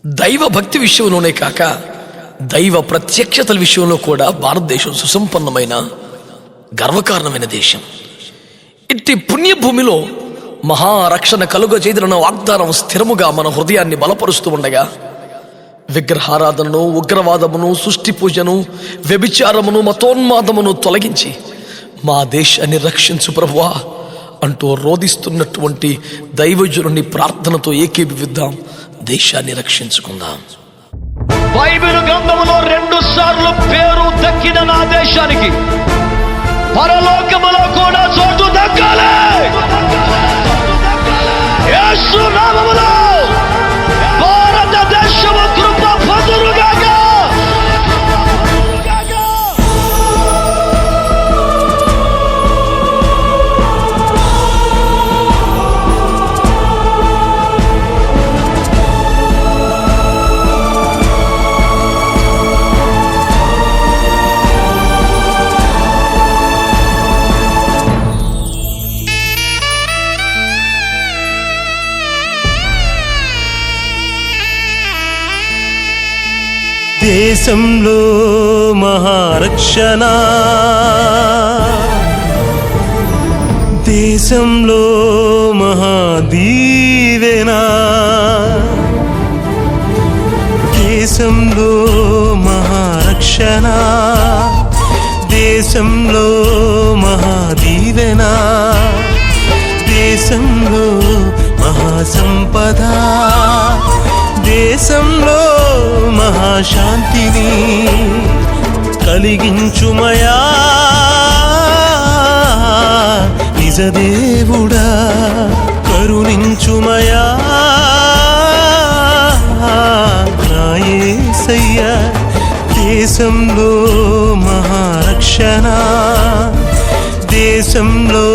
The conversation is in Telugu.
దైవ భక్తి విషయంలోనే కాక దైవ ప్రత్యక్షతల విషయంలో కూడా భారతదేశం సుసంపన్నమైన గర్వకారణమైన దేశం. ఇట్టి పుణ్యభూమిలో మహారక్షణ కలుగజేదన వాగ్దానం స్థిరముగా మన హృదయాన్ని బలపరుస్తూ ఉండగా, విగ్రహారాధనను, ఉగ్రవాదమును, సృష్టి పూజను, వ్యభిచారమును, మతోన్మాదమును తొలగించి మా దేశాన్ని రక్షించు ప్రభువా అంటూ రోధిస్తున్నటువంటి దైవజనుని ప్రార్థనతో ఏకీభవిద్దాం. దేశాన్ని రక్షించుకుందాం. బైబిల్ గ్రంథములో 2 సార్లు పేరు దక్కిన నా దేశానికి పరలోకములో కూడా చోటు దక్కాలి. యేసు నామములో భారతదేశము కృప పొందుగాక. దేశంలో మహారక్షణ, దేశంలో మహాదీవెన, దేశంలో మహారక్షణ, దేశంలో మహాదీవెన, దేశంలో మహాసంపద, దేశంలో మహాశాంతిని కలిగించుమయా నిజదేవుడా, కరుణించుమయా నా యేసయ్యా. దేశంలో మహారక్షణ, దేశంలో